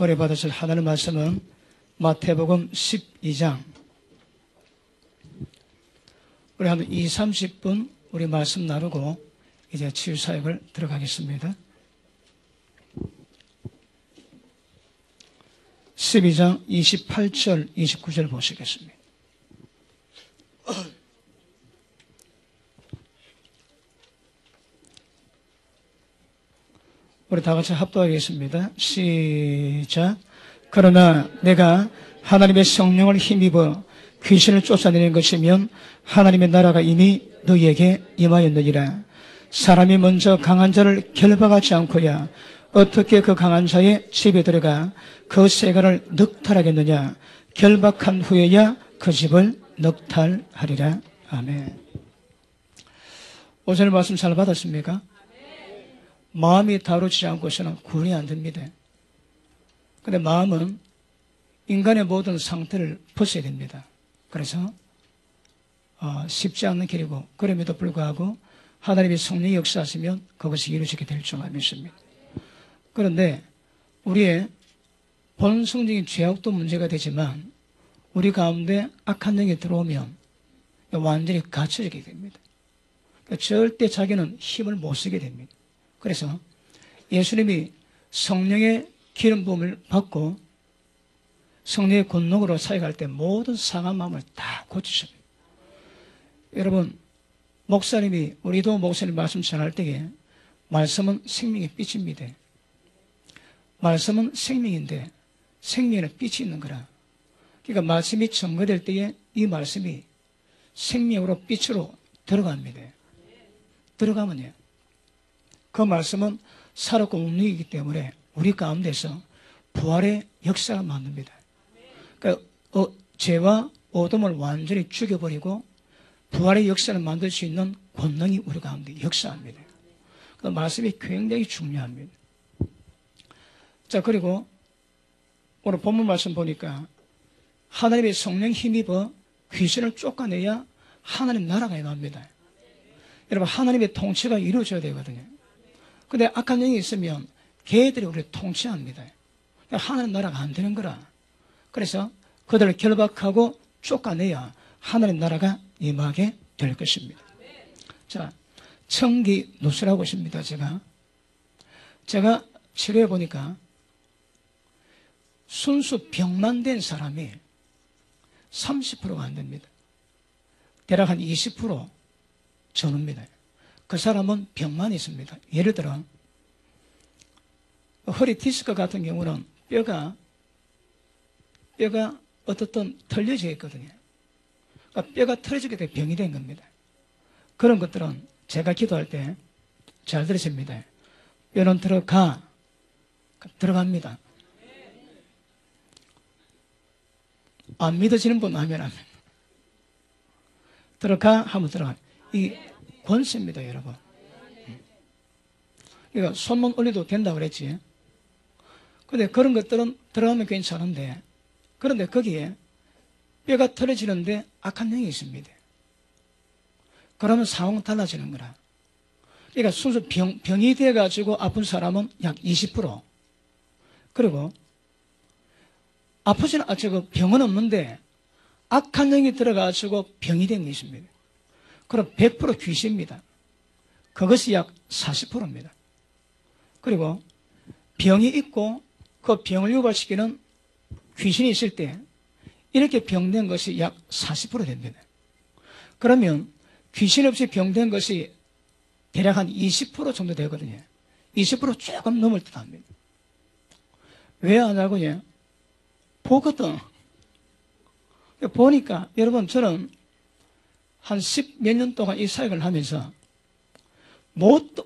은혜 받으실 하나님 말씀은 마태복음 12장. 우리 한 20-30분 우리 말씀 나누고 이제 치유사역을 들어가겠습니다. 12장 28절, 29절 보시겠습니다. 우리 다 같이 합독하겠습니다. 시작. 그러나 내가 하나님의 성령을 힘입어 귀신을 쫓아내는 것이면 하나님의 나라가 이미 너희에게 임하였느니라. 사람이 먼저 강한 자를 결박하지 않고야 어떻게 그 강한 자의 집에 들어가 그 세간을 넉탈하겠느냐. 결박한 후에야 그 집을 넉탈하리라. 아멘. 오늘 말씀 잘 받았습니까? 마음이 다루지 않고서는 구원이 안 됩니다. 근데 마음은 인간의 모든 상태를 벗어야 됩니다. 그래서 쉽지 않는 길이고, 그럼에도 불구하고 하나님의 성령이 역사하시면 그것이 이루어지게 될 줄 믿습니다. 그런데 우리의 본성적인 죄악도 문제가 되지만 우리 가운데 악한 영이 들어오면 완전히 갇혀지게 됩니다. 그러니까 절대 자기는 힘을 못 쓰게 됩니다. 그래서 예수님이 성령의 기름 부음을 받고 성령의 권능으로 사역할 때 모든 상한 마음을 다 고치십니다. 여러분, 목사님이, 우리도 목사님 말씀 전할 때에 말씀은 생명의 빛입니다. 말씀은 생명인데 생명에는 빛이 있는 거라. 그러니까 말씀이 증거될 때에 이 말씀이 생명으로 빛으로 들어갑니다. 들어가면요, 그 말씀은 살았고 운명이기 때문에 우리 가운데서 부활의 역사가 만듭니다. 그러니까 죄와 어둠을 완전히 죽여버리고 부활의 역사를 만들 수 있는 권능이 우리 가운데 역사합니다. 그 말씀이 굉장히 중요합니다. 자, 그리고 오늘 본문 말씀 보니까 하나님의 성령 힘입어 귀신을 쫓아내야 하나님 나라가 임합니다. 여러분, 하나님의 통치가 이루어져야 되거든요. 근데 악한 영이 있으면 걔들이 우리를 통치합니다. 하나님 나라가 안 되는 거라. 그래서 그들을 결박하고 쫓아내야 하나님 나라가 임하게 될 것입니다. 자, 청기 누수라고 있습니다. 제가 치료해 보니까 순수 병만 된 사람이 30%가 안 됩니다. 대략 한 20% 전후입니다. 그 사람은 병만 있습니다. 예를 들어 허리 디스크 같은 경우는 뼈가 어떻든 털려져 있거든요. 그러니까 뼈가 털어지게 돼 병이 된 겁니다. 그런 것들은 제가 기도할 때 잘 들으십니다. 뼈는 들어갑니다. 안 믿어지는 분 하면 하면 들어가. 이 권세입니다, 여러분. 그러니까 손만 올려도 된다고 그랬지. 근데 그런 것들은 들어가면 괜찮은데, 그런데 거기에 뼈가 털어지는데 악한 영이 있습니다. 그러면 상황은 달라지는 거라. 그러니까 순수 병이 돼가지고 아픈 사람은 약 20%. 그리고 병은 없는데 악한 영이 들어가지고 병이 된 게 있습니다. 그럼 100% 귀신입니다. 그것이 약 40%입니다. 그리고 병이 있고 그 병을 유발시키는 귀신이 있을 때 이렇게 병된 것이 약 40% 됩니다. 그러면 귀신 없이 병된 것이 대략 한 20% 정도 되거든요. 20% 조금 넘을 듯 합니다. 왜 하냐고요? 보거든. 보니까 여러분, 저는 한 10몇 년 동안 이 사역을 하면서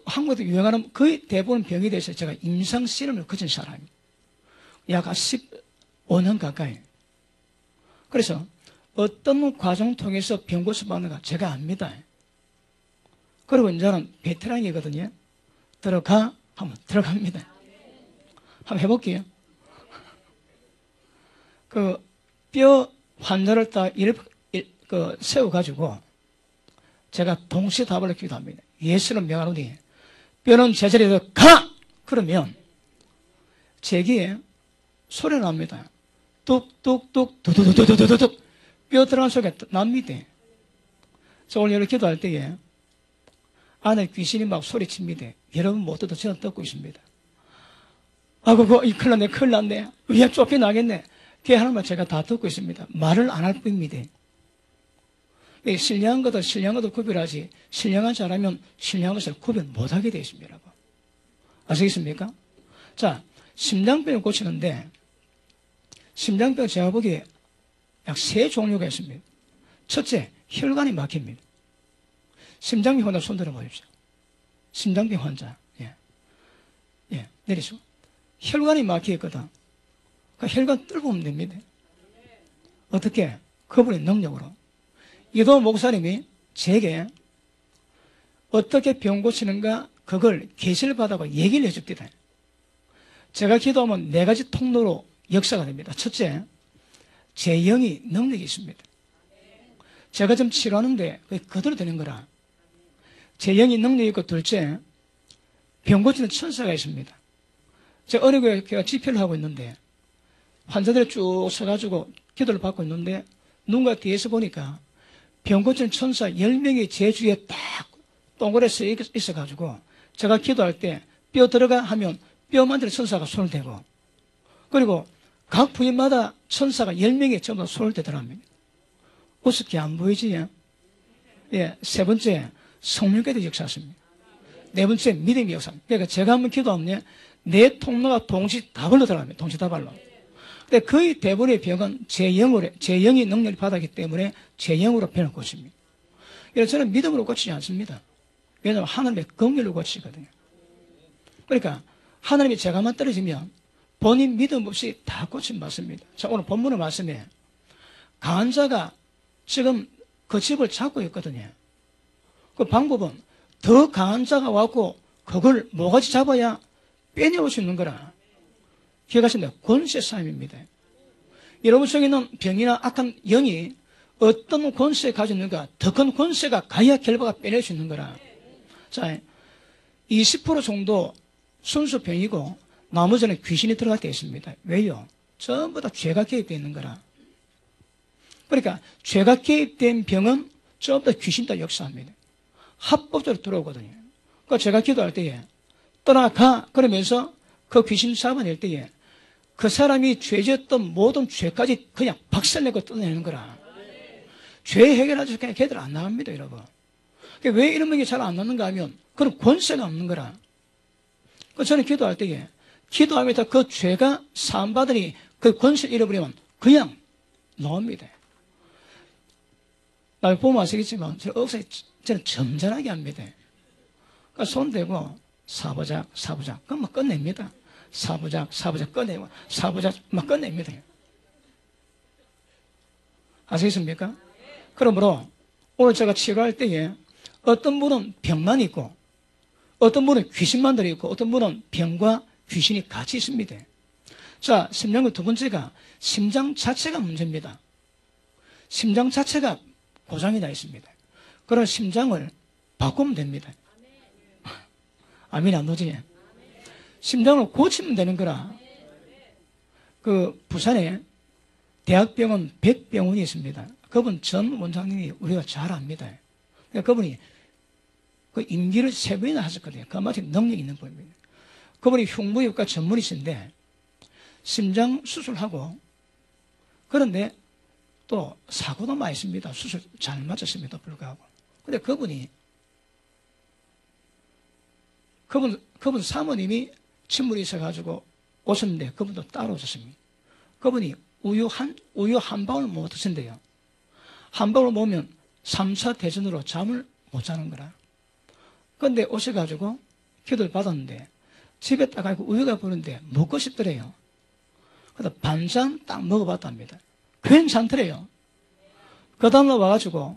한국에도 유행하는 거의 대부분 병이 돼서 제가 임상 실험을 거친 사람입니다. 약 15년 가까이. 그래서 어떤 과정 통해서 병고수 받는가 제가 압니다. 그리고 이제는 베테랑이거든요. 들어가 하면 들어갑니다. 한번 해볼게요. 그 뼈 환자를 딱 세워가지고 제가 동시에 답을 기도합니다. 예수는 명하노니 뼈는 제자리에서 가! 그러면 제기에 소리가 납니다. 뚝뚝뚝 두두두두두두둑 뼈 들어간 소리가 납니다. 저 오늘 이렇게 기도할 때에 안에 귀신이 막 소리칩니다. 여러분 못 듣도 저는 듣고 있습니다. 아이고 큰일 났네. 위에 쫓겨나겠네. 그 하나만 제가 다 듣고 있습니다. 말을 안 할 뿐입니다. 신령한 것도 구별하지 신령한 사람은 신령한 것을 구별 못하게 되어 있습니다. 여러분. 아시겠습니까? 자, 심장병을 고치는데 심장병 제가 보기에 약 3종류가 있습니다. 첫째, 혈관이 막힙니다. 심장병 환자 손 들어보십시오. 심장병 환자. 예, 내리시고. 혈관이 막혀있거든. 그 혈관 뚫고 오면 됩니다. 어떻게? 그분의 능력으로. 이도 목사님이 제게 어떻게 병 고치는가 그걸 계시를 받아고 얘기를 해줍니다. 제가 기도하면 4가지 통로로 역사가 됩니다. 첫째, 제 영이 능력이 있습니다. 제가 좀 치료하는데 그게 그대로 되는 거라. 제 영이 능력이 있고 둘째, 병 고치는 천사가 있습니다. 제가 어느 교회가 집회를 하고 있는데 환자들이 쭉 서가지고 기도를 받고 있는데 누군가 뒤에서 보니까 병 고치는 천사 10명이 제 주위에 딱 동그랗게 서 있어가지고 제가 기도할 때 뼈 들어가 하면 뼈 만지는 천사가 손을 대고 그리고 각 부위마다 천사가 10명이 전부 손을 대더랍니다. 우습게 안 보이지? 예, 세 번째 성령께도 역사했습니다. 네 번째 믿음의 역사. 그러니까 제가 한번 기도하면 네 통로가 동시 다 벌러들어갑니다. 동시 다 발로. 근데 거의 대부분의 병은 제 영이 능력을 받았기 때문에 제 영으로 병을 고칩니다. 그래서 저는 믿음으로 고치지 않습니다. 왜냐하면 하나님의 긍휼로 고치거든요. 그러니까 하나님이 제가만 떨어지면 본인 믿음 없이 다 고침 받습니다. 자, 오늘 본문의 말씀에 강한 자가 지금 그 집을 잡고 있거든요. 그 방법은 더 강한 자가 왔고 그걸 뭐같이 잡아야 빼내올 수 있는 거라. 기억하십니다. 권세 싸움입니다. 여러분 속에 있는 병이나 악한 영이 어떤 권세를 가지고 있는가 더 큰 권세가 가야 결과가 빼낼 수 있는 거라. 자, 20% 정도 순수 병이고 나머지는 귀신이 들어갈 때 있습니다. 왜요? 전부 다 죄가 개입되어 있는 거라. 그러니까 죄가 개입된 병은 전부 다 귀신도 역사합니다. 합법적으로 들어오거든요. 그러니까 제가 기도할 때에 떠나가 그러면서 그 귀신 잡아낼 때에 그 사람이 죄졌던 모든 죄까지 그냥 박살내고 떠내는 거라. 죄 해결하지 그냥 걔들 안 나갑니다, 여러분. 그러니까 왜 이런 병이 잘 안 나는가 하면 그런 권세가 없는 거라. 그래서 저는 기도할 때에 기도하면서 그 죄가 사함받으니 그 권세를 잃어버리면 그냥 나옵니다. 날 보면 아시겠지만 저 억세 저는 점잖하게 합니다. 그러니까 손 대고 사부작 그럼 막 끝냅니다. 사부작 꺼내고 사부작 막 끝냅니다. 아시겠습니까? 그러므로 오늘 제가 치료할 때에 어떤 분은 병만 있고 어떤 분은 귀신만 들어있고 어떤 분은 병과 귀신이 같이 있습니다. 자, 심장의 두 번째가 심장 자체가 문제입니다. 심장 자체가 고장이 나 있습니다. 그런 심장을 바꾸면 됩니다. 아멘 안 오지? 심장을 고치면 되는 거라. 그 부산에 대학병원 백병원이 있습니다. 그분 전 원장님이 우리가 잘 압니다. 그러니까 그분이 그 임기를 3번이나 하셨거든요. 그만큼 능력이 있는 분입니다. 그분이 흉부외과 전문의신데 심장 수술하고 그런데 또 사고도 많이 있습니다. 수술 잘 맞았습니다. 불구하고. 근데 그분 사모님이 친물이 있어가지고 오셨는데 그분도 따로 오셨습니다. 그분이 우유 한 방울 못 드신대요. 한 방울 먹으면 3차 대전으로 잠을 못 자는 거라. 그런데 오셔가지고 기도를 받았는데 집에 딱 가고 우유가 부는데 먹고 싶더래요. 그래서 반잔 딱 먹어봤답니다. 괜찮더래요. 그 다음날 와가지고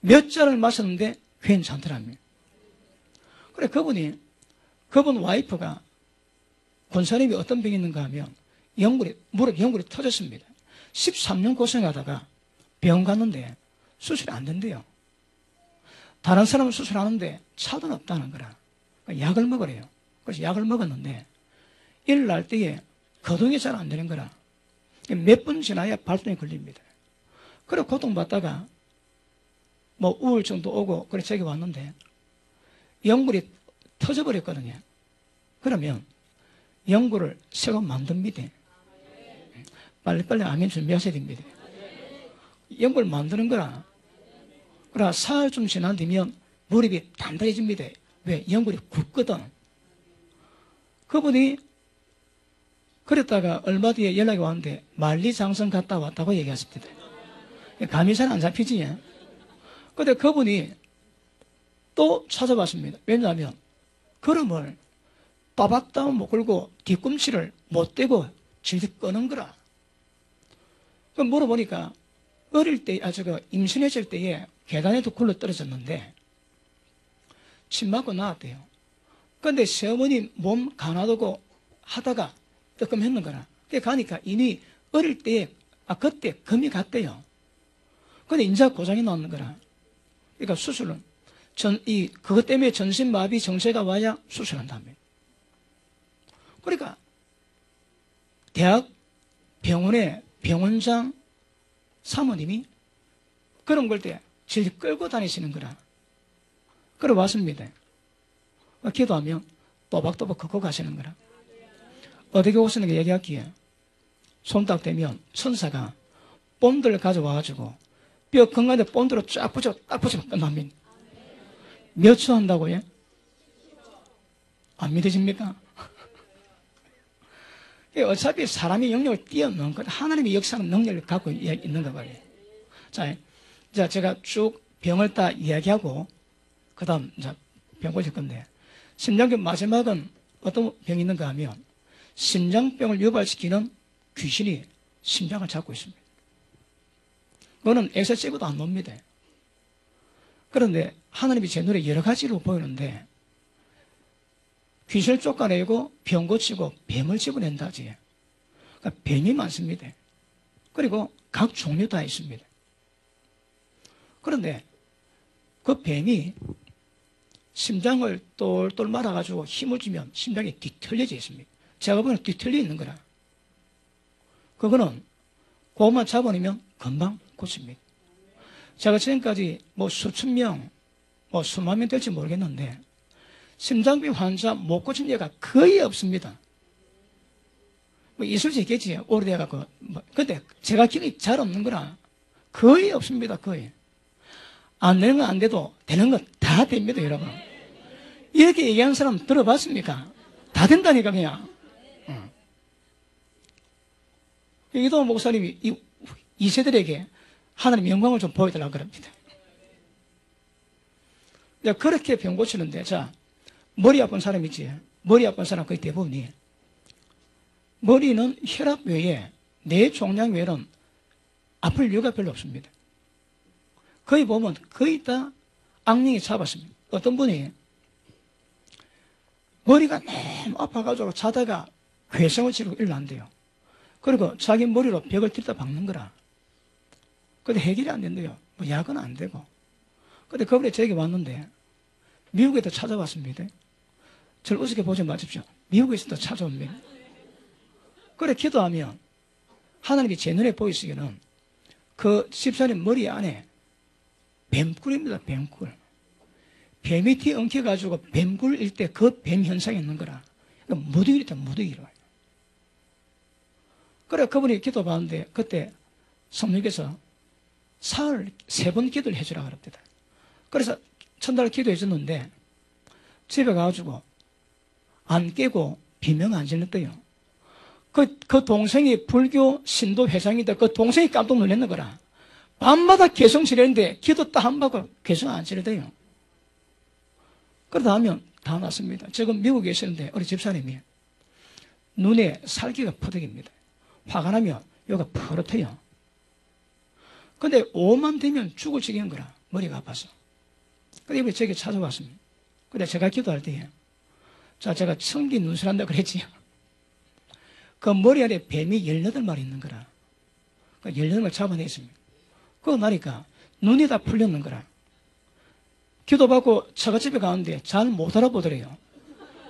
몇 잔을 마셨는데 괜찮더랍니다. 그래 그분 와이프가 권사님이 어떤 병이 있는가 하면 무릎 연골이 터졌습니다. 13년 고생하다가 병원 갔는데 수술이 안 된대요. 다른 사람은 수술하는데 차도는 없다는 거라. 약을 먹으래요. 그래서 약을 먹었는데 일날 때에 거동이 잘 안 되는 거라. 몇 분 지나야 발동이 걸립니다. 그래 고통받다가 뭐 우울증도 오고 그래 저기 왔는데 연골이 터져버렸거든요. 그러면 연골을 새로 만듭니다. 빨리빨리 아멘 준비하셔야 됩니다. 연골 만드는 거라. 그러나 사흘쯤 지난 뒤면 무릎이 단단해집니다. 왜? 연골이 굳거든. 그분이 그랬다가 얼마 뒤에 연락이 왔는데 만리장성 갔다 왔다고 얘기하십니다. 감이 잘 안 잡히지. 근데 그분이 또 찾아봤습니다. 왜냐하면 걸음을 빠박다운 못 걸고 뒤꿈치를 못 대고 질질 끄는 거라. 그 물어보니까 어릴 때, 임신했을 때에 계단에도 굴러 떨어졌는데 침 맞고 나왔대요. 근데 시어머니 몸 가나두고 하다가 뜨끔했는 거라. 그래 가니까 이미 어릴 때에, 그때 금이 갔대요. 근데 인자 고장이 나는 거라. 그러니까 수술은, 그것 때문에 전신마비 정체가 와야 수술한다며. 그러니까, 대학 병원의 병원장 사모님이 그런 걸 때 질 끌고 다니시는 거라. 그래 왔습니다. 기도하면 또박또박 걷고 가시는 거라. 어떻게 오시는 게 얘기할게요. 손 딱 대면 천사가 본드를 가져와가지고 뼈 건강에 본드로 쫙 붙여, 딱 붙이면 끝납니다. 몇 초 한다고요? 안 믿어집니까? 어차피 사람이 영역을 뛰어넘는 것, 하나님의 역사는 능력을 갖고 있는 거거든요. 자, 제가 쭉 병을 다 이야기하고, 그 다음, 병 보실 건데, 심장병 마지막은 어떤 병이 있는가 하면, 심장병을 유발시키는 귀신이 심장을 잡고 있습니다. 그거는 엑스 찍어도 안 놉니다. 그런데 하나님이 제 눈에 여러 가지로 보이는데, 귀신을 쫓아내고 병 고치고 뱀을 집어낸다지. 그러니까 뱀이 많습니다. 그리고 각 종류 다 있습니다. 그런데 그 뱀이 심장을 똘똘 말아가지고 힘을 주면 심장이 뒤틀려져 있습니다. 제가 보기에는 뒤틀려 있는 거라. 그거는 그것만 잡아내면 금방 고칩니다. 제가 지금까지 뭐 수천 명, 뭐 수만 명 될지 모르겠는데 심장병 환자 못 고친 예가 거의 없습니다. 뭐 있을 수 있겠지. 오래돼갖고. 근데 제가 기억이 잘 없는 거라. 거의 없습니다. 거의. 안 되는 건 안 돼도 되는 건 다 됩니다, 여러분. 이렇게 얘기하는 사람 들어봤습니까? 다 된다니까, 그냥. 이도 목사님이 이 세대에게 하나님의 영광을 좀 보여달라고 그럽니다. 그렇게 병 고치는데, 자, 머리 아픈 사람 있지. 머리 아픈 사람 거의 대부분이. 머리는 혈압 외에, 뇌 종양 외에는 아플 이유가 별로 없습니다. 거의 보면 거의 다 악령이 잡았습니다. 어떤 분이 머리가 너무 아파가지고 자다가 괴성을 지르고 일어난대요. 그리고 자기 머리로 벽을 들다 박는 거라. 근데 해결이 안 된대요. 뭐 약은 안 되고. 근데 그분이 저에게 왔는데 미국에도 찾아왔습니다. 저를 우습게 보지 마십시오. 미국에서도 찾아옵니다. 그래 기도하면 하나님이 제 눈에 보이시기는 그 집사님 머리 안에 뱀꿀입니다. 뱀꿀. 뱀이 뒤에 엉켜가지고 뱀꿀일 때 그 뱀 현상이 있는 거라. 그러니까 무더기일 때 무더기로. 그래 그분이 기도 받는데 그때 성령께서 사흘 3번 기도를 해주라 그럽니다. 그래서 첫날 기도해 줬는데 집에 가가지고 안 깨고 비명 안 질렀대요. 그 동생이 불교 신도 회장인데 그 동생이 깜짝 놀랐는 거라. 밤마다 개성 지르는데 기도 딱 한 받고 개성 안 지르대요. 그러다 하면 다 났습니다. 지금 미국에 있었는데 우리 집사님이 눈에 살기가 퍼득입니다. 화가 나면 여기가 퍼렇대요. 근데 오만 되면 죽을 지경인 거라. 머리가 아파서. 근데 이번에 저에게 찾아왔습니다. 근데 제가 기도할 때에 자, 제가 청기 눈술한다 그랬지요. 그 머리 아래 뱀이 18마리 있는 거라. 그 18마리 잡아냈습니다. 그거 나니까 눈이 다 풀렸는 거라. 기도받고 처갓집에 가는데 잘 못 알아보더래요.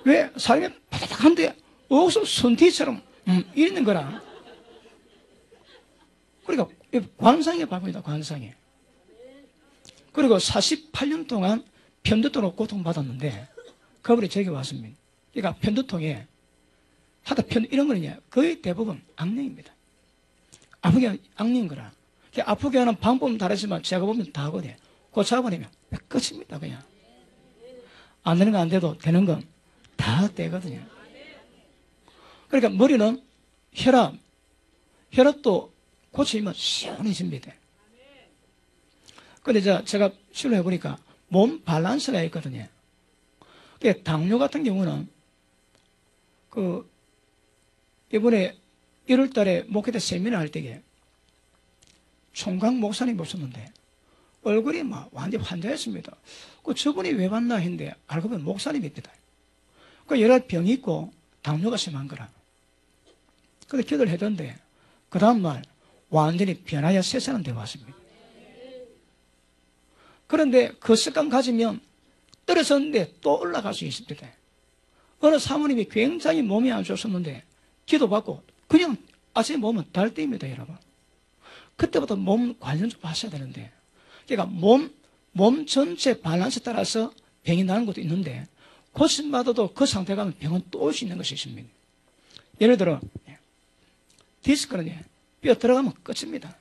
왜? 사람이 바다닥한데 어디서 선티처럼 이러는 거라. 그러니까 관상에 밥입니다. 관상에. 그리고 48년 동안 편두통으로 고통받았는데 그분이 저기 왔습니다. 그러니까 편두통에 하다 이런 거는요 거의 대부분 악령입니다. 아프게 악령인 거라. 아프게 하는 방법은 다르지만 제가 보면 다 하거든요. 그거 잡아내면 끝입니다. 그냥 안 되는 거 안 돼도 되는 건 다 되거든요. 그러니까 머리는 혈압도 고치면 시원해집니다. 근데 제가 실험해 보니까 몸 밸런스가 있거든요. 당뇨 같은 경우는 이번에 1월 달에 목회대 세미나 할 때에 총각 목사님 모셨는데 얼굴이 막 완전 환자였습니다. 저분이 왜 왔나 했는데 알고 보면 목사님입니다. 여러 병이 있고 당뇨가 심한 거라. 근데 기도를 해던데 그 다음날 완전히 변화야 세상은 되어 왔습니다. 그런데 그 습관 가지면 떨어졌는데 또 올라갈 수 있습니다. 어느 사모님이 굉장히 몸이 안 좋았었는데 기도받고 그냥 아침에 몸은 달 때입니다, 여러분. 그때부터 몸 관련 좀 하셔야 되는데 그러니까 몸 전체 밸런스 따라서 병이 나는 것도 있는데 고침받아도 그 상태 가면 병은 또 올 수 있는 것이 있습니다. 예를 들어 디스크는 뼈 들어가면 끝입니다.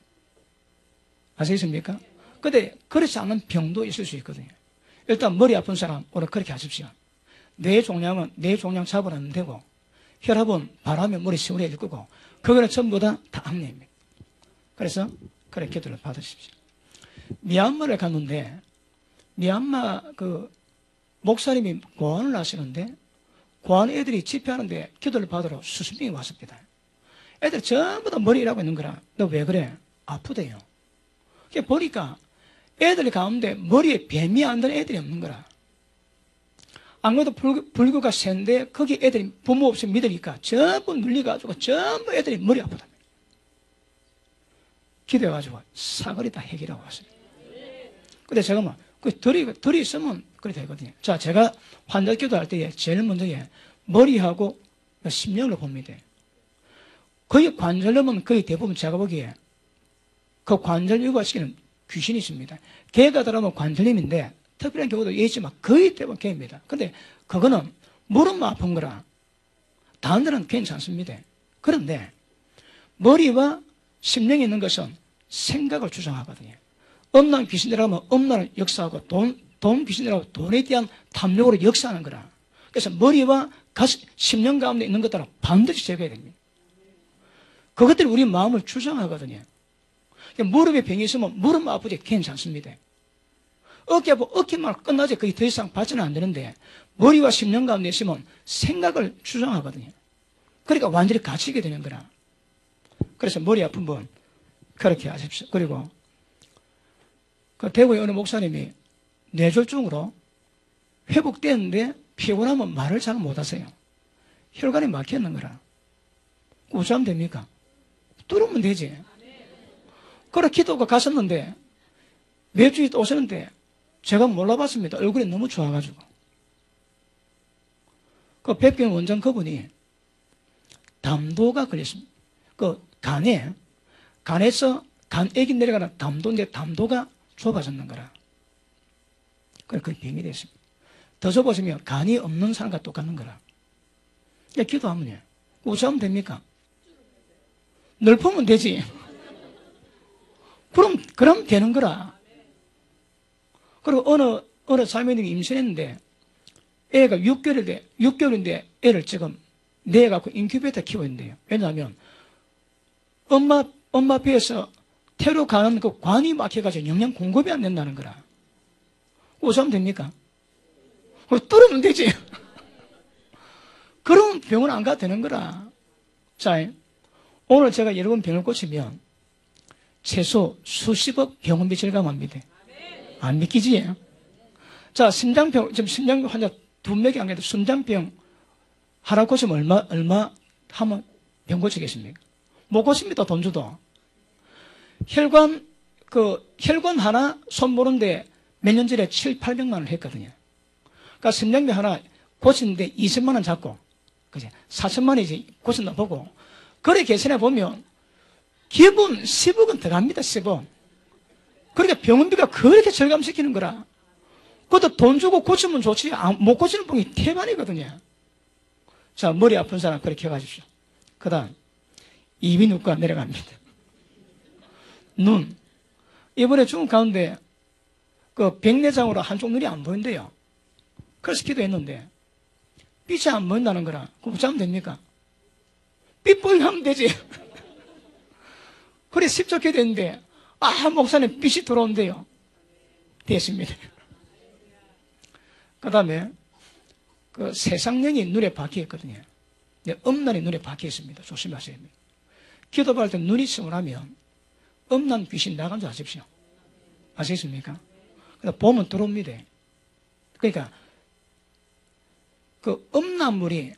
아시겠습니까? 근데 그렇지 않은 병도 있을 수 있거든요. 일단 머리 아픈 사람 오늘 그렇게 하십시오. 뇌 종양은 뇌 종양 잡으면 되고 혈압은 바람에 머리 시원해질 거고 그거는 전부 다 악령입니다. 그래서 그렇게 기도를 받으십시오. 미얀마를 갔는데 미얀마 목사님이 고안을 하시는데 고안 애들이 집회하는데 기도를 받으러 수십 명이 왔습니다. 애들 전부 다 머리 일하고 있는 거라. 너 왜 그래? 아프대요. 보니까 애들 가운데 머리에 뱀이 안 드는 애들이 없는 거라. 안 그래도 불교가 센데 거기 애들이 부모 없이 믿으니까 전부 눌려가지고 전부 애들이 머리 아프다. 기도해가지고 사거리 다 해결하고 왔습니다. 근데 제가 뭐 덜이 있으면 그래 되거든요. 자, 제가 환자 기도할 때에 제일 먼저 머리하고 심령을 봅니다. 거의 관절염은 거의 대부분 제가 보기에 그 관절 유발시키는 귀신이 있습니다. 개가 들어가면 관절염인데 특별한 경우도 있지만 거의 대부분 개입니다. 근데 그거는 무릎만 아픈 거라 다른 데는 괜찮습니다. 그런데 머리와 심령이 있는 것은 생각을 주장하거든요. 음란 귀신 들어가면 음란을 역사하고 돈 귀신 들어가면 돈에 대한 탐욕으로 역사하는 거라. 그래서 머리와 심령 가운데 있는 것들은 반드시 제거해야 됩니다. 그것들이 우리 마음을 주장하거든요. 무릎에 병이 있으면 무릎 아프지 괜찮습니다. 어깨 아프고 어깨만 끝나지 거의 더 이상 발전은 안 되는데 머리와 심령 가운데 있으면 생각을 주장하거든요. 그러니까 완전히 갇히게 되는 거라. 그래서 머리 아픈 분 그렇게 하십시오. 그리고 대구의 어느 목사님이 뇌졸중으로 회복되는데 피곤하면 말을 잘 못하세요. 혈관이 막혔는 거라. 어쩌면 됩니까? 뚫으면 되지. 그래 기도가 갔었는데 몇 주에 또 오셨는데 제가 몰라봤습니다. 얼굴이 너무 좋아가지고. 그 백병 원장 그분이 담도가 걸렸습니다. 간에서 간액이 내려가는 담도인데 담도가 좁아졌는 거라. 그래 그게 병이 됐습니다. 더 좁아지면 간이 없는 사람과 똑같는 거라. 기도하면요. 어쩌면 됩니까? 넓으면 되지. 그럼 되는 거라. 그리고 어느 사모님이 임신했는데 애가 6개월인데 애를 지금 내갖고 인큐베이터 키우고 있는데요. 왜냐하면 엄마 배에서 태로 가는 그 관이 막혀가지고 영양 공급이 안 된다는 거라. 어쩌면 됩니까? 뚫으면 되지. 그럼 병원 안 가도 되는 거라. 자, 오늘 제가 여러분 병을 고치면 최소 수십억 병원비 절감합니다. 안 믿기지? 자, 심장병, 지금 심장병 환자 2명이 안 계도 심장병 하나 고치면 얼마 하면 병 고치겠습니까? 못 고칩니다, 돈 줘도. 혈관 하나 손 보는데 몇 년 전에 7, 800만 원을 했거든요. 그러니까 심장병 하나 고치는데 20만 원 잡고, 그지? 4천만 원이지 고친다 보고, 거래 계산해 보면 기본 10억은 들어갑니다. 10억. 그러니까 병원비가 그렇게 절감시키는 거라. 그것도 돈 주고 고치면 좋지 못 고치는 병이 태반이거든요. 자, 머리 아픈 사람 그렇게 해가십시오. 그 다음 이비인후과 내려갑니다. 눈. 이번에 죽은 가운데 그 백내장으로 한쪽 눈이 안 보인대요. 그래서 기도했는데 빛이 안 보인다는 거라. 그럼 어쩌면 됩니까? 빛 보이게 하면 되지. 그래 10초 기도했는데 목사님 빛이 들어온대요. 됐습니다. 그 다음에 그 세상령이 눈에 박혀 있거든요. 음란이 눈에 박혀 있습니다. 조심하셔야 됩니다. 기도받을 때 눈이 시원하면 음란 귀신 나간 줄 아십시오. 아시겠습니까? 보면 들어옵니다. 그러니까 그 음란물이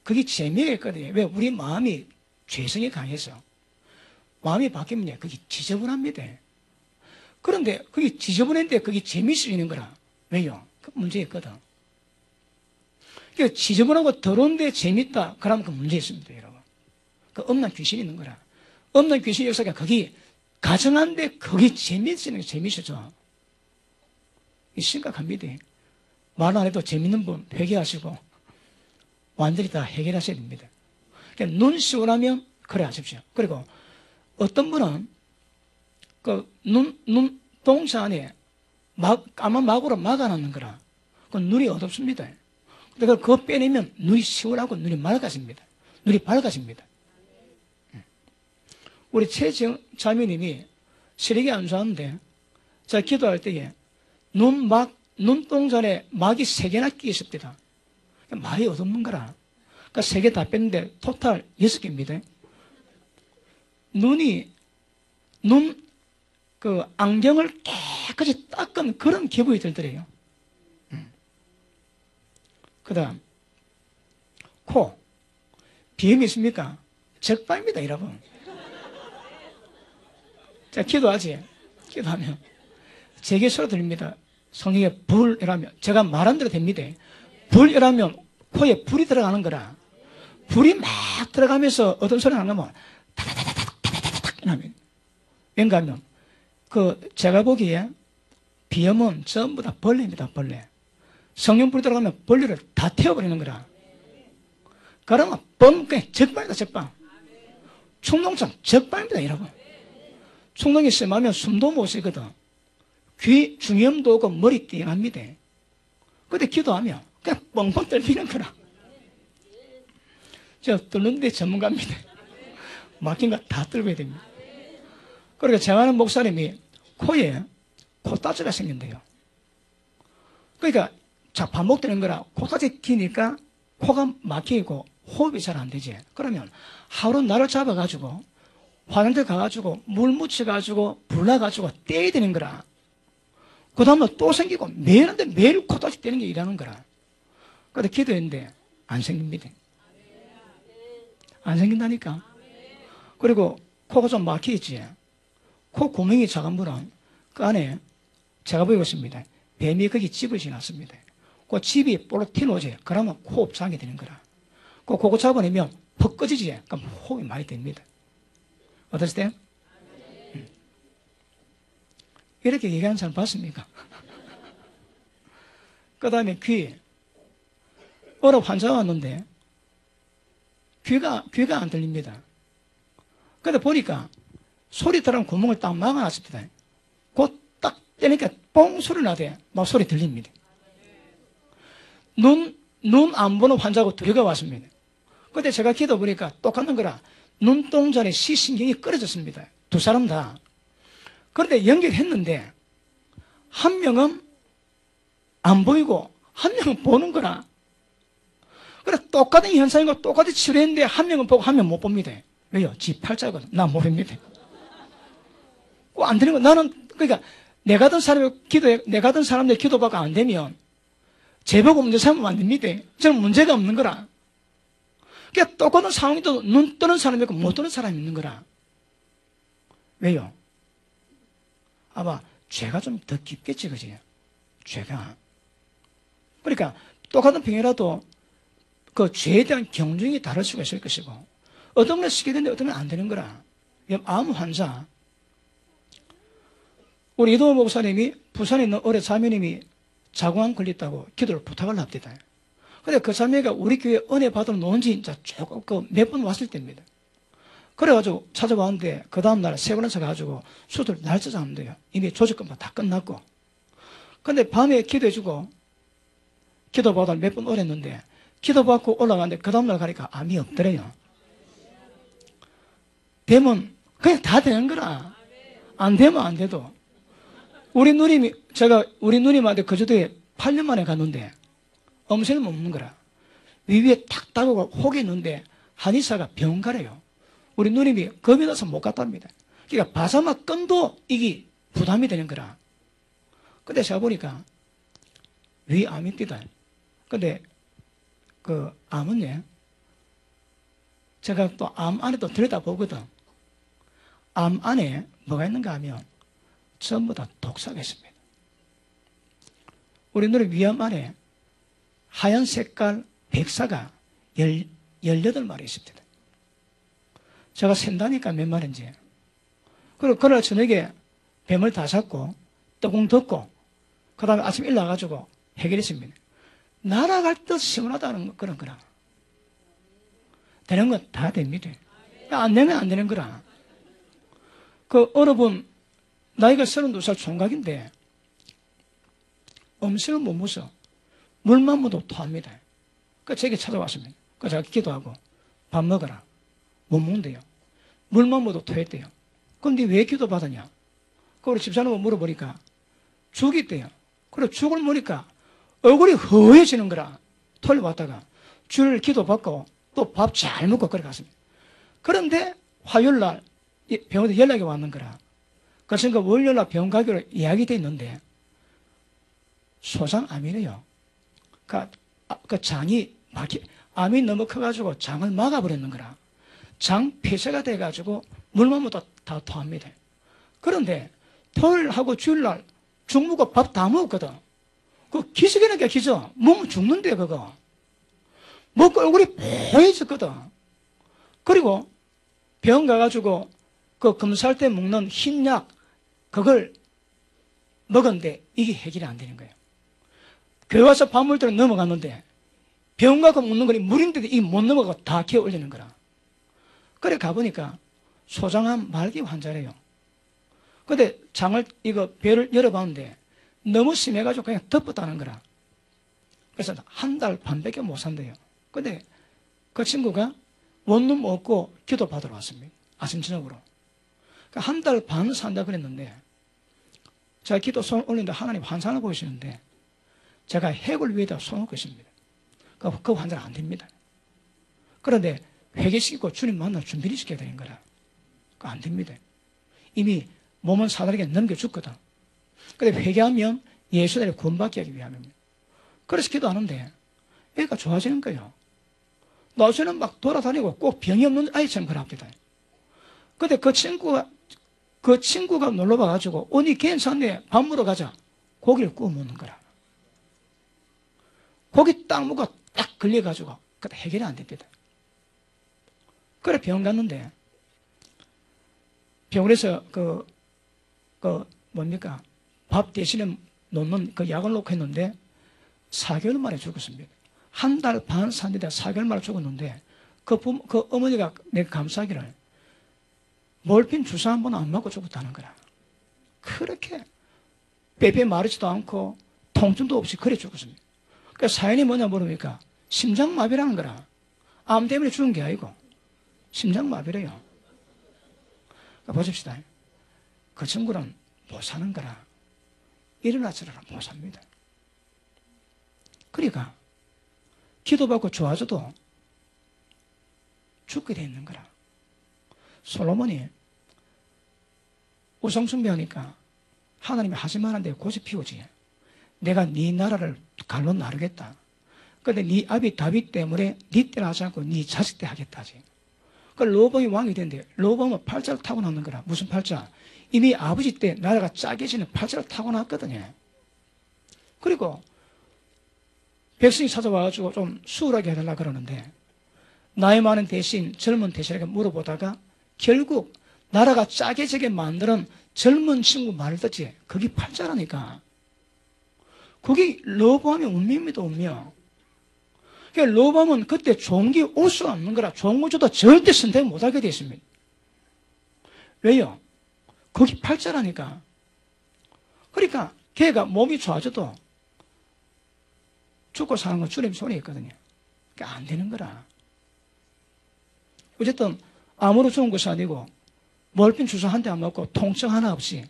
그게 재미가 있거든요. 왜? 우리 마음이 죄성이 강해서 마음이 바뀌면 그게 지저분합니다. 그런데 그게 지저분한데 그게 재미있는 거라. 왜요? 그 문제 있거든. 그러니까 지저분하고 더러운데 재밌다. 그러면 그 문제 있습니다, 여러분. 그 음란 귀신이 있는 거라. 음란 귀신 역사가 거기 가정한데 거기 재미있는 게 재미있죠. 심각합니다. 말 안 해도 재밌는 분 회개하시고 완전히 다 해결하셔야 됩니다. 그러니까 눈 시원하면 그래 하십시오. 그리고 어떤 분은 그 눈동자 안에 까만 막으로 막아놨는 거라. 그 눈이 어둡습니다. 근데 그거 빼내면 눈이 시원하고 눈이 맑아집니다. 눈이 밝아집니다. 우리 최정 자매님이 시력이 안 좋았는데 제가 기도할 때에 눈동자에 막이 3개나 끼어 있습니다. 말이 어둡는 거라. 그러니까 3개 다 뺐는데 토탈 6개입니다. 그 안경을 깨끗이 닦은 그런 기분이 들더래요. 그 다음, 코. 비염이 있습니까? 적발입니다, 여러분. 자, 기도하지. 기도하면. 제게 소리 들립니다. 성경에 불이라면, 제가 말한 대로 됩니다. 불이라면 코에 불이 들어가는 거라. 불이 막 들어가면서 어떤 소리가 나면, 타다다다닥 하면. 왠가 하면, 제가 보기에 비염은 전부 다 벌레입니다, 벌레. 성령불이 들어가면 벌레를 다 태워버리는 거라. 그러면 그냥 적방이다, 적방. 충동성 적방입니다, 여러분. 충동이 심하면 숨도 못 쉬거든. 귀 중염도 오고 머리 띵합니다. 근데 기도하면 그냥 뻥뻥 떨리는 거라. 저 뚫는데 전문가입니다. 막힌 거 다 뚫어야 됩니다. 그러니까 제가 아는 목사님이 코에 코따지가 생긴대요. 그러니까 자, 반복되는 거라. 코까지 기니까 코가 막히고 호흡이 잘 안 되지. 그러면 하루 날을 잡아가지고 화장실 가가지고 물 묻혀가지고 불나가지고 떼야 되는 거라. 그 다음에 또 생기고 매일 하는데 매일 코까지 떼는 게 일하는 거라. 근데 기도했는데 안 생깁니다. 안 생긴다니까. 그리고 코가 좀 막혀있지. 코 구멍이 작은 분은 그 안에 제가 보이고 있습니다. 뱀이 거기 집을 지났습니다. 그 집이 볼록 튀어나오지. 그러면 호흡장애 되는 거라. 그거 잡아내면 퍽 꺼지지. 그럼 호흡이 많이 됩니다. 어떠세요? 이렇게 얘기하는 사람 봤습니까? 그 다음에 귀. 어느 환자가 왔는데 귀가 안 들립니다. 근데 보니까 소리 들어가는 구멍을 딱 막아놨습니다. 곧 딱 떼니까 뽕 소리 나대. 막 소리 들립니다. 눈 안 보는 환자하고 둘이가 왔습니다. 그때 제가 기도 보니까 똑같은 거라. 눈동자에 시신경이 끊어졌습니다. 두 사람 다. 그런데 연결했는데 한 명은 안 보이고 한 명은 보는 거라. 그래 똑같은 현상이고 똑같이 치료했는데 한 명은 보고 한 명은 못 봅니다. 왜요? 지 팔자거든. 나 못 봅니다. 안 되는 거. 나는 그러니까 내가 같은 사람들 기도받고 안 되면 제보고 문제 삼으면 안 됩니다. 저는 문제가 없는 거라. 그러니까 똑같은 상황에도 눈 뜨는 사람이 있고 못 뜨는 사람이 있는 거라. 왜요? 아마 죄가 좀 더 깊겠지, 그지? 죄가. 그러니까 똑같은 병이라도 그 죄에 대한 경중이 다를 수가 있을 것이고 어떤 건 쉽게 되는데 어떤 건 안 되는 거라. 암 환자. 우리 이도호 목사님이 부산에 있는 어뢰 자매님이 자궁암 걸렸다고 기도를 부탁을 합니다. 근데 그 자매가 우리 교회 은혜 받으러 놓은 지 이제 조금 몇 번 왔을 때입니다. 그래가지고 찾아왔는데 그 다음날 세 번을 쳐가지고 수술 날짜 잡는데요. 이미 조직금도 다 끝났고. 근데 밤에 기도해주고 기도받아 몇 번 오랬는데 기도받고 올라가는데 그 다음날 가니까 암이 없더래요. 되면 그냥 다 되는 거라. 안 되면 안 돼도. 우리 누님한테 거제도에 8년 만에 갔는데 음식을 못 먹는 거라. 위에 탁 따고 혹이 있는데 한의사가 병 가래요. 우리 누님이 겁이 나서 못 갔답니다. 그러니까 바사마 끈도 이게 부담이 되는 거라. 근데 제가 보니까 위암입니다. 근데 그 암은요, 제가 또 암 안에 또 들여다보거든. 암 안에 뭐가 있는가 하면 전부 다 독사가 있습니다. 우리 누님 위암 안에 하얀 색깔 백사가 18마리 있습니다. 제가 센다니까 몇 마리인지. 그리고 그날 저녁에 뱀을 다 잡고 뜨궁 덮고 그 다음에 아침 일어나가지고 해결했습니다. 날아갈 듯 시원하다는 그런 거라. 되는 건 다 됩니다. 안 되면 안 되는 거라. 그 어느 분 나이가 32살 총각인데 음식을 못 먹어. 물만 먹어도 토합니다. 그 제게 찾아왔습니다. 그 제가 기도하고 밥 먹어라. 못 먹는데요. 물만 먹어도 토했대요. 그럼 네 왜 기도 받았냐? 그 우리 집사람을 물어보니까 죽이 있대요. 그래 죽을 먹으니까 얼굴이 허해지는 거라. 토를 왔다가 주일 기도 받고 또 밥 잘 먹고 그래 갔습니다. 그런데 화요일날 병원에 연락이 왔는 거라. 그러니까 월요일날 병원 가기로 이야기 돼 있는데 소장암이래요. 그 장이 암이 너무 커가지고 장을 막아버렸는 거라. 장 폐쇄가 돼가지고 물만 먹어도 다 토합니다. 그런데 토요일하고 주일날 죽 먹고 밥 다 먹었거든. 그 기적이는 게 기적. 몸은 죽는데 그거. 먹고 얼굴이 뽀해졌거든. 그리고 병원 가가지고 그 검사할 때 먹는 흰약 그걸 먹었는데 이게 해결이 안 되는 거예요. 교회 와서 밥 먹을 때는 넘어갔는데 병원 가서 먹는 거니 물인데도 이 못 넘어가고 다 기어 올리는 거라. 그래 가보니까 소장암 말기 환자래요. 근데 배를 열어봤는데 너무 심해가지고 그냥 덮었다는 거라. 그래서 한 달 반밖에 못 산대요. 근데 그 친구가 원룸 얻고 기도 받으러 왔습니다. 아침 저녁으로. 한 달 반 산다 그랬는데 제가 기도 손 올리는데 하나님 환상을 보이시는데 제가 핵을 위에다 손을 긋습니다. 그 환자는 안 됩니다. 그런데 회개시키고 주님 만날 준비를 시켜야 되는 거라. 그거 안 됩니다. 이미 몸은 사단에게 넘겨줬거든. 근데 회개하면 예수님의 구원받게 하기 위함입니다. 그래서 기도하는데 애가 좋아지는 거예요. 나중에는 막 돌아다니고 꼭 병이 없는 아이처럼 그럽니다. 근데 그 친구가 놀러 와가지고 언니 괜찮네 밥 먹으러 가자. 고기를 구워 먹는 거라. 고기 딱 먹고 딱 걸려가지고 그때 해결이 안 됩니다. 그래 병원 갔는데 병원에서 밥 대신에 놓는 그 약을 놓고 했는데 4개월 만에 죽었습니다. 한 달 반 산는데 4개월 만에 죽었는데 그 어머니가 내가 감사하기를 몰핀 주사 한 번 안 맞고 죽었다는 거라. 그렇게 빼빼 마르지도 않고 통증도 없이 그래 죽었습니다. 그러니까 사연이 뭐냐 물으니까 심장마비라는 거라. 암 때문에 죽은 게 아니고 심장마비래요. 그러니까 보십시다. 그 친구는 못 사는 거라. 일어나서라 못 삽니다. 그러니까 기도받고 좋아져도 죽게 돼 있는 거라. 솔로몬이 우상숭배하니까 하나님이 하지 말한데 고집 피우지. 내가 네 나라를 갈로 나르겠다. 근데 네 아비 다윗 때문에 네 때는 하지 않고 네 자식 때 하겠다지. 그 로보이 왕이 된대. 로보는 팔자를 타고났는 거라. 무슨 팔자? 이미 아버지 때 나라가 짜게지는 팔자를 타고났거든요. 그리고 백성이 찾아와가지고 좀 수월하게 해달라 그러는데 나이 많은 대신 젊은 대신에게 물어보다가 결국 나라가 짜게지게 만드는 젊은 친구 말 듣지. 그게 팔자라니까. 그게 러브함의 운명입니다, 운명. 그러니까 러브함은 그때 좋은 게 올 수가 없는 거라. 좋은 거 줘도 절대 선택 못하게 되어 있습니다. 왜요? 그게 팔자라니까. 그러니까 걔가 몸이 좋아져도 죽고 사는 건 주님 손에 있거든요. 그러니까 안 되는 거라. 어쨌든 암으로 죽은 것이 아니고 몰핀 주사 한 대 안 맞고 통증 하나 없이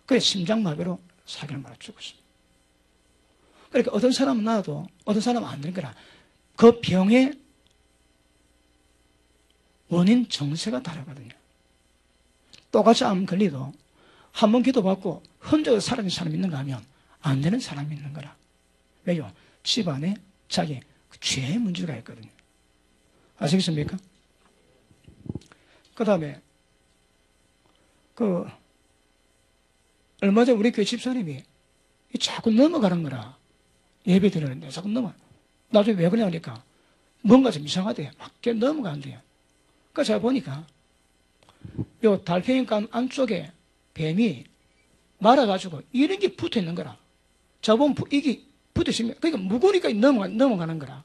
그래 심장마비로 4개월 만에 죽었습니다. 그러니까 어떤 사람은 나아도 어떤 사람은 안 되는 거라. 그 병의 원인 정세가 다르거든요. 똑같이 암 걸리도 한 번 기도받고 혼자 사람이 사람 있는가 하면 안 되는 사람이 있는 거라. 왜요? 집안에 자기 죄의 문제가 있거든요. 아시겠습니까? 그 다음에 얼마 전에 우리 교회 집사님이 자꾸 넘어가는 거라. 예배 드리는데 자꾸 나중에 왜 그러냐니까 뭔가 좀 이상하대요. 막 넘어간대요. 그래서 제가 보니까 요 달팽이관 안쪽에 뱀이 말아가지고 이런 게 붙어 있는 거라. 저번 이게 붙어 있으면 그러니까 무거우니까 넘어가는 거라.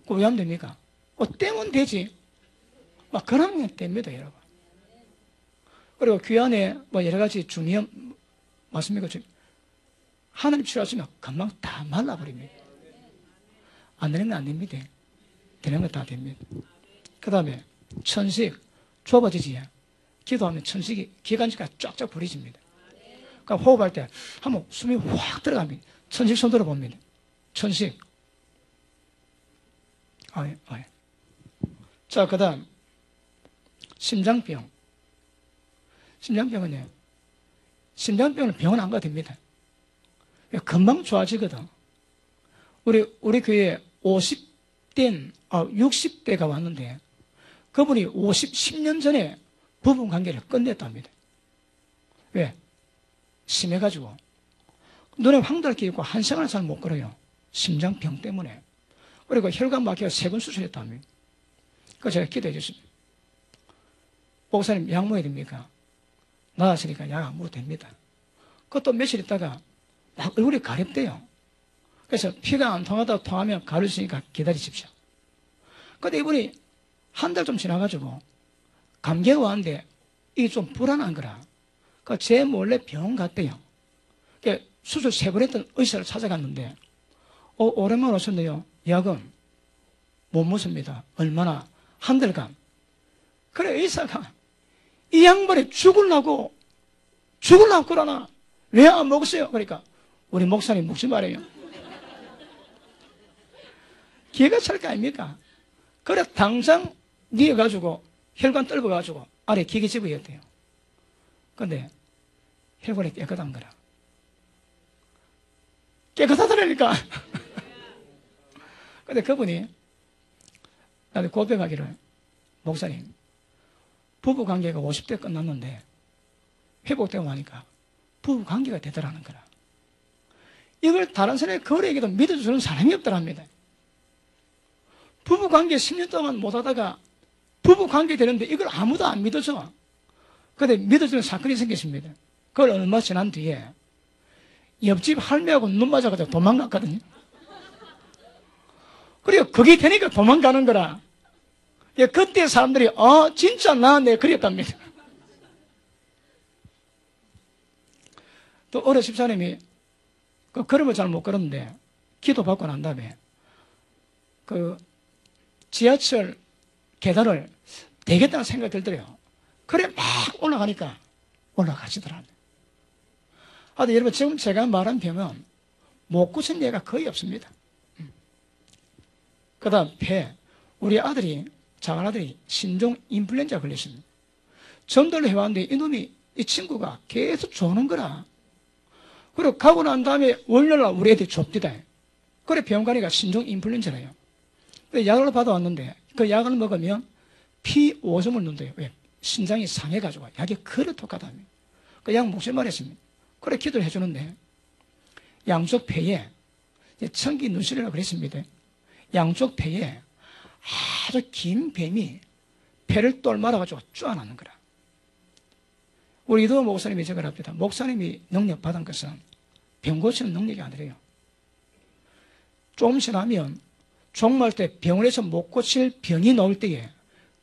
그 왜 하면 됩니까? 떼면 되지. 막 그러면 됩니다, 여러분. 그리고 귀 안에 뭐 여러 가지 중요한 맞습니까? 하나님 필요하시면 금방 다 말라버립니다. 안 되는 건 안 됩니다. 되는 건 다 됩니다. 그 다음에 천식 좁아지지. 기도하면 천식이 기관지가 쫙쫙 부리집니다. 그러니까 호흡할 때 한번 숨이 확 들어갑니다. 천식 손 들어봅니다. 천식. 자, 그 다음 심장병. 심장병은요. 심장병은 병원 안 가도 됩니다. 금방 좋아지거든. 우리 교회에 60대가 왔는데 그분이 10년 전에 부부 관계를 끝냈답니다. 왜? 심해가지고 눈에 황달기 있고 한 시간을 잘 못 걸어요. 심장병 때문에. 그리고 혈관 막혀서 3번 수술했답니다. 그래서 제가 기도해 줬습니다. 목사님 약 먹어야 됩니까? 나았으니까 약 안 먹어도 됩니다. 그것도 며칠 있다가 막 얼굴이 가렵대요. 그래서 피가 안 통하다 통하면 가릴 수 있으니까 기다리십시오. 근데 이분이 한 달 좀 지나가지고 감기가 왔는데 이게 좀 불안한 거라. 그러니까 제 몰래 병원 갔대요. 그러니까 수술 3번 했던 의사를 찾아갔는데 오랜만에 오셨네요. 약은 못 먹습니다. 얼마나? 한 달간. 그래 의사가 이 양반이 죽으려고 그러나 왜 안 먹었어요? 그러니까 우리 목사님 먹지 말아요. 기회가 찰 거 아닙니까? 그래 당장 니어가지고 혈관 뚫어가지고 아래 기계 집어야 돼요. 근데 혈관이 깨끗한 거라. 깨끗하다니까. 근데 그분이 나한테 고백하기를 목사님 부부관계가 50대 끝났는데 회복되고 하니까 부부관계가 되더라는 거라. 이걸 다른 사람의 거래에게도 믿어주는 사람이 없더랍니다. 부부관계 10년 동안 못하다가 부부관계 되는데 이걸 아무도 안 믿어줘. 그런데 믿어주는 사건이 생겼습니다. 그걸 얼마 지난 뒤에 옆집 할매하고 눈 맞아가지고 도망갔거든요. 그리고 그게 되니까 도망가는 거라. 그때 사람들이 진짜 내 그랬답니다. 또 어려 집사님이 걸음을 잘 못 걸었는데 기도받고 난 다음에 지하철 계단을 되겠다는 생각이 들더래요. 그래 막 올라가니까 올라가시더라고요. 여러분 지금 제가 말한 병은 못 고친 예가 거의 없습니다. 그 다음 폐. 우리 작은아들이 신종 인플루엔자 걸렸습니다. 전도를 해왔는데 이 친구가 계속 조는 거라. 그리고 가고 난 다음에 월요일날 우리 애들이 좁디다. 그래 병원 가니까 신종 인플루엔자래요. 약을 받아왔는데 그 약을 먹으면 피 5점을 넣는데요. 왜? 신장이 상해가지고 약이 그렇게 하다며. 그 약 먹지 말했습니다. 그래 기도를 해주는데 양쪽 폐에 천기 눈시이라고 그랬습니다. 양쪽 폐에 아주 긴 뱀이 배를 똘 말아가지고 쪼아나는 거라. 우리 이도 목사님이 저걸 합니다. 목사님이 능력 받은 것은 병 고치는 능력이 아니래요. 조금씩 하면 종말 때 병원에서 못 고칠 병이 나올 때에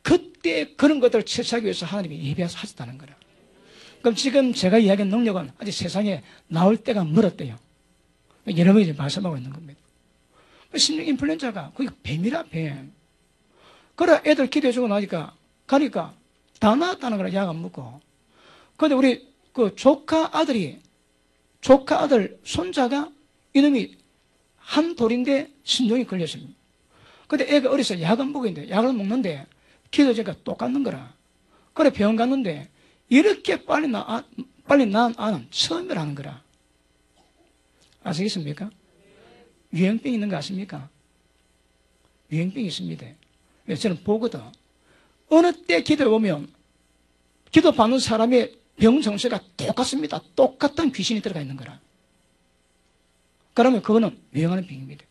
그때 그런 것들을 채취하기 위해서 하나님이 예비하셨다는 거라. 그럼 지금 제가 이야기한 능력은 아직 세상에 나올 때가 멀었대요. 여러 번 말씀하고 있는 겁니다. 심령 인플루엔자가 거기 뱀이라 뱀. 그래 애들 기도해주고 나니까 가니까 다 나았다는 거라. 약 안 먹고. 근데 우리 그 조카 아들 손자가 이놈이 한 돌인데 신종이 걸렸습니다. 근데 애가 어려서 약 안 먹고 있는데 약을 먹는데 기도제가 똑같는 거라. 그래 병원 갔는데 이렇게 빨리 나은 아는 처음이라는 거라. 아시겠습니까? 유행병 있는 거 아십니까? 유행병이 있습니다. 저는 보거든. 어느 때 기도해 보면 기도 받는 사람의 병 정체가 똑같습니다. 똑같은 귀신이 들어가 있는 거라. 그러면 그거는 유행하는 병입니다.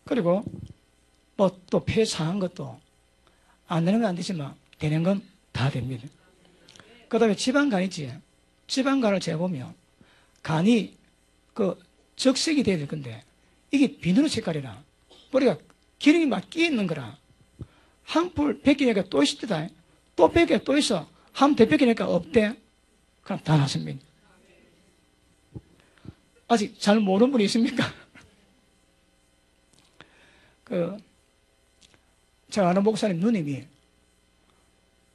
그리고 뭐 또 폐사한 것도 안 되는 건 안 되지만 되는 건 다 됩니다. 그 다음에 지방간이지. 지방간을 재보면 간이 그 적색이 돼야 될 건데 이게 비누 색깔이라 머리가 기름이 막 끼어 있는 거라. 한 풀 벗기니까 또 있을 때다. 또 벗겨 또 있어. 한 대 벗기니까 없대. 그럼 다 났습니다. 아직 잘 모르는 분이 있습니까? 제가 아는 목사님 누님이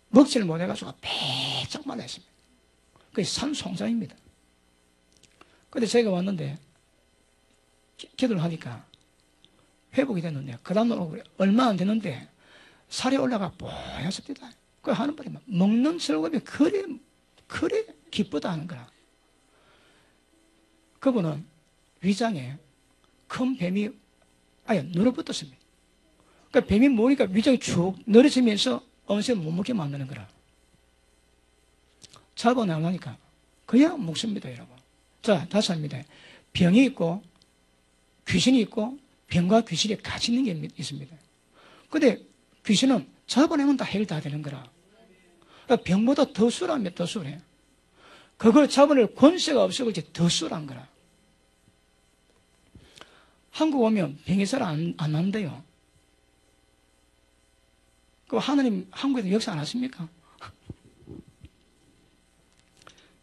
먹지를 못해가지고 배쩍 말랐습니다. 그게 산송장입니다. 근데 제가 왔는데 기도를 하니까 회복이 됐는데 그 다음날 얼마 안 됐는데 살이 올라가 뽀얗습니다. 그 하는 말이 먹는 즐거움이 그래 기쁘다 하는 거라. 그분은 위장에 큰 뱀이 아예 늘어붙었습니다. 그러니까 뱀이 모으니까 위장이 쭉 늘어지면서 음식을 못 먹게 만드는 거라. 잡아나가니까 그냥 먹습니다, 여러분. 자, 다시 합니다. 병이 있고 귀신이 있고 병과 귀신이 같이 있는 게 있습니다. 근데 귀신은 잡아내면 다 해결 다 되는 거라. 그러니까 병보다 더 수라면 더 수래. 그걸 잡아낼 권세가 없어 그렇지 더 수란 거라. 한국 오면 병이 잘 안 난대요. 그 하나님 한국에도 역사 안 하십니까?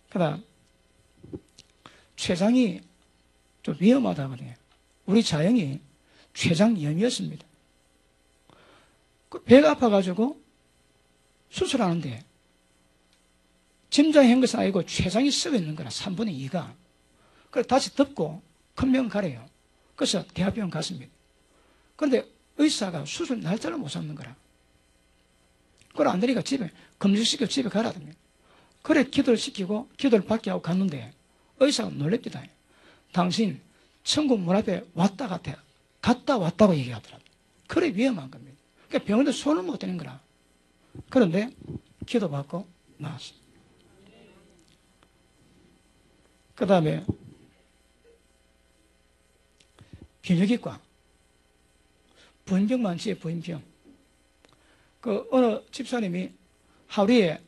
그다음 췌장이 좀 위험하다거든요. 우리 자영이 췌장염이었습니다. 그 배가 아파가지고 수술하는데 짐작한 것은 아니고 췌장이 썩어 있는 거라. 3분의 2가. 그래서 다시 덮고 큰 병 가래요. 그래서 대학병원 갔습니다. 그런데 의사가 수술 날짜를 못 잡는 거라. 그걸 안 되니까 집에 검진시키고 집에 가라더니. 그래 기도를 시키고 기도를 받게 하고 갔는데 의사가 놀랍니다. 당신 천국 문 앞에 왔다 갔다 왔다고 얘기하더라고요. 그래 위험한 겁니다. 그러니까 병원에 손을 못 대는 거라. 그런데 기도받고 나왔습니다. 그 다음에 비뇨기과 부인병 많지. 부인병. 그 어느 집사님이 하루에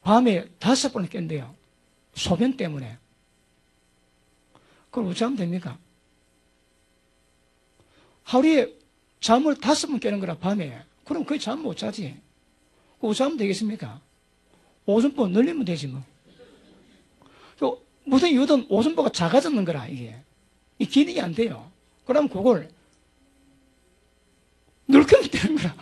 밤에 5번을 깬대요. 소변 때문에. 그걸 어찌 하면 됩니까? 하루에 잠을 5번 깨는 거라 밤에. 그럼 거의 잠 못 자지. 그거 어찌 하면 되겠습니까? 오줌보 늘리면 되지 뭐. 무슨 이유든 오줌보가 작아졌는 거라 이게. 이 기능이 안 돼요. 그럼 그걸 늙으면 되는 거라.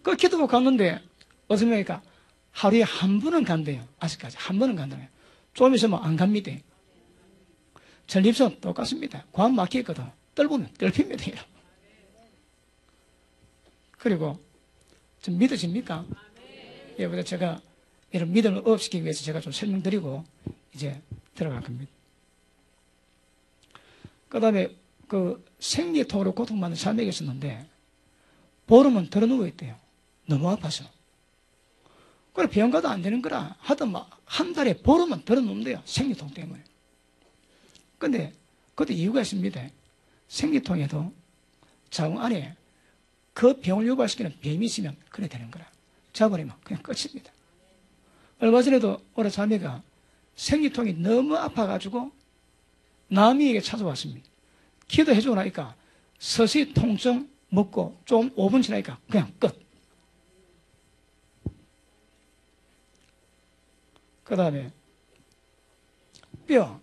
그 기도복 갔는데 어떤 명이니까 하루에 한 번은 간대요. 아직까지 한 번은 간다면. 좀 있으면 안 갑니다. 전립선 똑같습니다. 관 막혀있거든. 뜰보면 뜰핍니다. 그리고 좀 믿어집니까? 예, 제가 이런 믿음을 업시키기 위해서 제가 좀 설명드리고 이제 들어갈 겁니다. 그 다음에 그 생리통으로 고통받는 자매가 있었는데 보름은 들어 누워 있대요. 너무 아파서. 그래 병원 가도 안 되는 거라 하던 한 달에 보름은 들어 누운대요. 생리통 때문에. 근데 그것도 이유가 있습니다. 생리통에도 자궁 안에 그 병을 유발시키는 뱀이 있으면 그래 되는 거라. 잡아버리면 그냥 끝입니다. 얼마 전에도 어느 자매가 생리통이 너무 아파가지고 남이에게 찾아왔습니다. 기도해주고 나니까 서서히 통증 먹고 좀 5분 지나니까 그냥 끝. 그 다음에 뼈,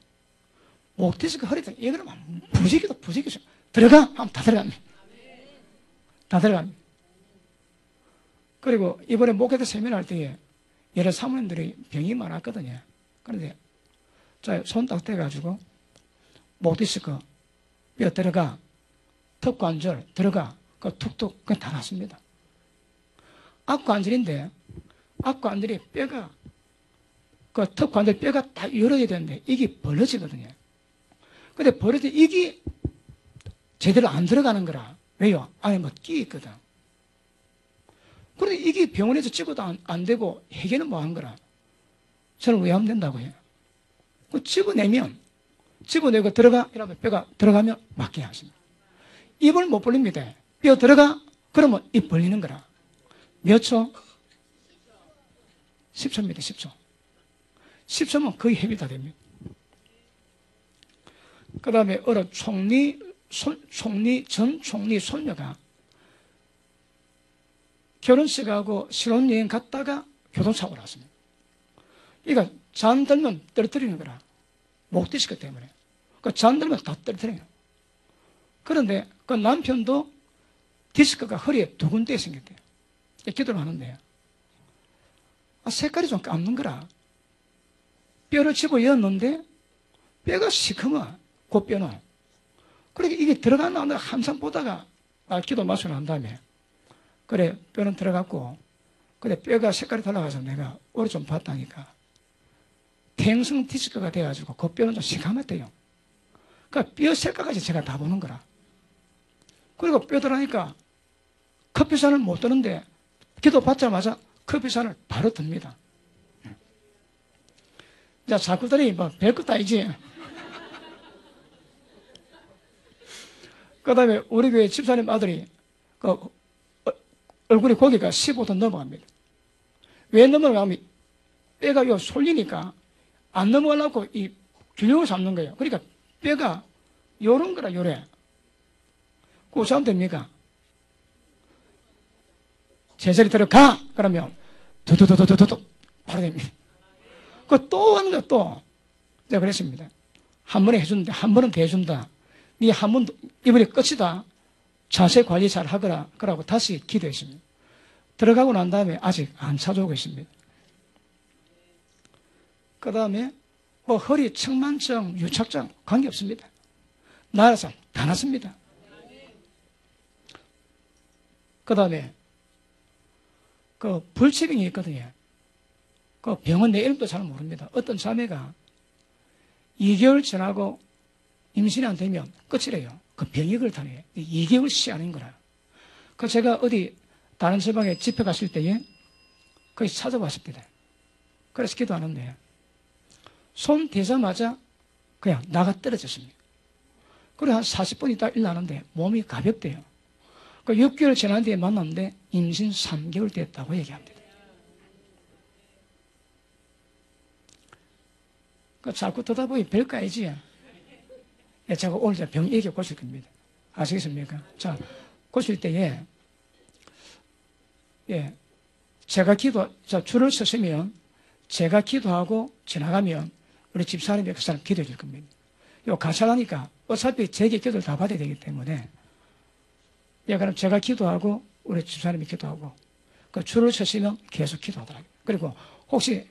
목 디스크, 허리 등 이거는 막 부지기도 들어가 하면 다 들어갑니다. 다 들어갑니다. 그리고 이번에 목회자 세미나 할 때에 여러 사모님들이 병이 많았거든요. 그런데 손 딱 대가지고 목 디스크, 뼈 들어가, 턱관절 들어가, 그 툭툭 그냥 다 났습니다. 앞관절인데 앞관절이 뼈가 그 턱관절 뼈가 다 열어야 되는데 이게 벌어지거든요. 근데 벌어져 이게 제대로 안 들어가는 거라. 왜요? 안에 뭐 끼 있거든. 그런데 이게 병원에서 찍어도 안 되고 해결은 뭐 한 거라. 저는 왜 하면 된다고 해요? 그 집어내고 들어가 이러면 뼈가 들어가면 맞게 하십니다. 입을 못 벌립니다. 뼈 들어가 그러면 입 벌리는 거라. 몇 초? 10초입니다. 10초. 10초면 거의 해결 다 됩니다. 그 다음에 어느 전 총리 손녀가 결혼식하고 신혼여행 갔다가 교통사고를 났습니다. 그러니까 잠들면 떨어뜨리는 거라. 목 디스크 때문에. 그 잠들면 다 떨어뜨려요. 그런데 그 남편도 디스크가 허리에 두 군데 생겼대요. 기도를 하는데요. 색깔이 좀 감는 거라. 뼈를 집어 넣었는데 뼈가 시커먼 그 뼈는. 그러니까 이게 들어가나 안 항상 보다가 기도 마시고 난 다음에 그래 뼈는 들어갔고 근데 뼈가 색깔이 달라가서 내가 오래 좀 봤다니까 퇴행성 디스크가 돼가지고 그 뼈는 좀 시커멓대요. 그러니까 뼈 색깔까지 제가 다 보는 거라. 그리고 뼈 들어가니까 커피잔을 못 드는데 기도 받자마자 커피잔을 바로 듭니다. 자, 자꾸들이 뭐 별것도 아니지. 그 다음에 우리 교회 집사님 아들이 그 얼굴에 고기가 15도 넘어갑니다. 왜 넘어가면 뼈가 요 솔리니까 안 넘어가려고 이 균형을 잡는 거예요. 그러니까 뼈가 요런 거라 요래. 그거 어찌 하면 됩니까? 제자리 들어가! 그러면 두두두두두두 바로 됩니다. 그 또 하는 거 또 제가 그랬습니다. 한 번에 해주는데 한 번은 더 해준다. 니 한 번 이번에 끝이다. 자세 관리 잘 하거라. 그러고 다시 기도했습니다. 들어가고 난 다음에 아직 안 찾아오고 있습니다. 그 다음에 뭐 허리 측만증, 유착증 관계없습니다. 나라서 다 났습니다. 그 다음에 그 불치병이 있거든요. 그 병원 내 이름도 잘 모릅니다. 어떤 자매가 2개월 지나고 임신이 안 되면 끝이래요. 그 병이 그렇다네요. 2개월 시한인 거라. 그 제가 어디 다른 지방에 집회 갔을 때에 거기 찾아봤습니다. 그래서 기도하는데 손 대자마자 그냥 나가 떨어졌습니다. 그리고 한 40분 있다 일어나는데 몸이 가볍대요. 그 6개월 지난 뒤에 만났는데 임신 3개월 됐다고 얘기합니다. 그 자꾸 듣다 보니 별거 아니지. 제가 오늘 병 얘기 고칠 겁니다. 아시겠습니까? 자, 고칠 때에, 제가 줄을 서시면, 제가 기도하고 지나가면, 우리 집사람이 그 사람 기도해 줄 겁니다. 요 가차라니까, 어차피 제게 기도를 다 받아야 되기 때문에, 그럼 제가 기도하고, 우리 집사람이 기도하고, 그 줄을 서시면 계속 기도하더라고요. 그리고 혹시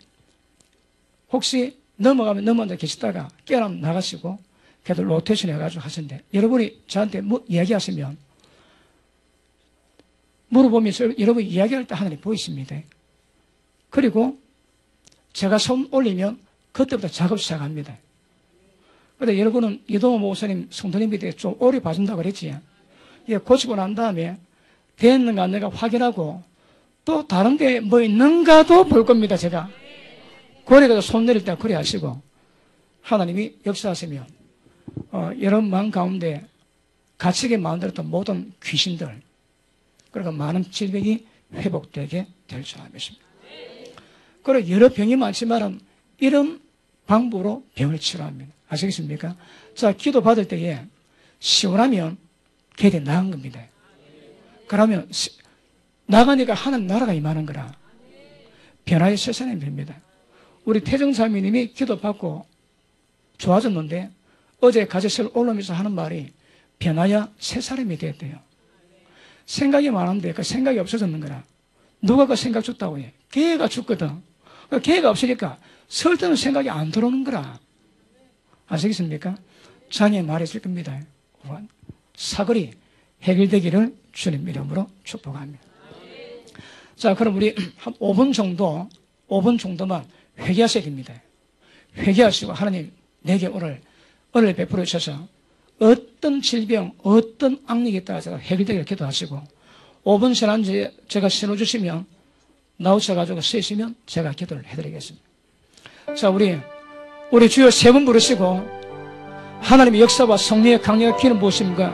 넘어가면 계시다가 깨어나면 나가시고, 그래도 로테이션 해가지고 하시는데, 여러분이 저한테 이야기하시면, 물어보면서 여러분이 이야기할 때 하나님 보이십니다. 그리고 제가 손 올리면 그때부터 작업 시작합니다. 그런데 여러분은 이동호 목사님, 성도님에 좀 오래 봐준다고 그랬지. 이게 고치고 난 다음에 됐는가 안 됐는가 확인하고 또 다른 데 뭐 있는가도 볼 겁니다, 제가. 그래서 손 내릴 때 그래 하시고 하나님이 역사하시면 여러분 마음 가운데 가책의 마음대로 또 모든 귀신들, 그러니까 많은 질병이 회복되게 될 줄 믿습니다. 그리고 여러 병이 많지만 이런 방법으로 병을 치료합니다. 아시겠습니까? 자, 기도 받을 때에 시원하면 걔들이 나은 겁니다. 그러면 나가니까 하나님 나라가 임하는 거라. 변화의 새 사람이 됩니다. 우리 태정사미님이 기도받고 좋아졌는데 어제 가지실 올라오면서 하는 말이 변화야 새 사람이 됐대요. 생각이 많은데 그 생각이 없어졌는 거라. 누가 그 생각 줬다고 해? 걔가 줬거든. 그 걔가 없으니까 설득은 생각이 안 들어오는 거라. 아시겠습니까? 장애 말했을 겁니다. 사거리 해결되기를 주님 이름으로 축복합니다. 자, 그럼 우리 한 5분 정도만 회개하셔야 됩니다. 회개하시고 하나님 내게 오늘 은혜를 베풀어 주셔서 어떤 질병, 어떤 악력에 따라서 해결되기를 기도하시고 5분 지난 제가 신호 주시면 나오셔가지고 쓰시면 제가 기도를 해드리겠습니다. 자, 우리 주여 3분 부르시고 하나님의 역사와 성령의 강력한 기름 부으심과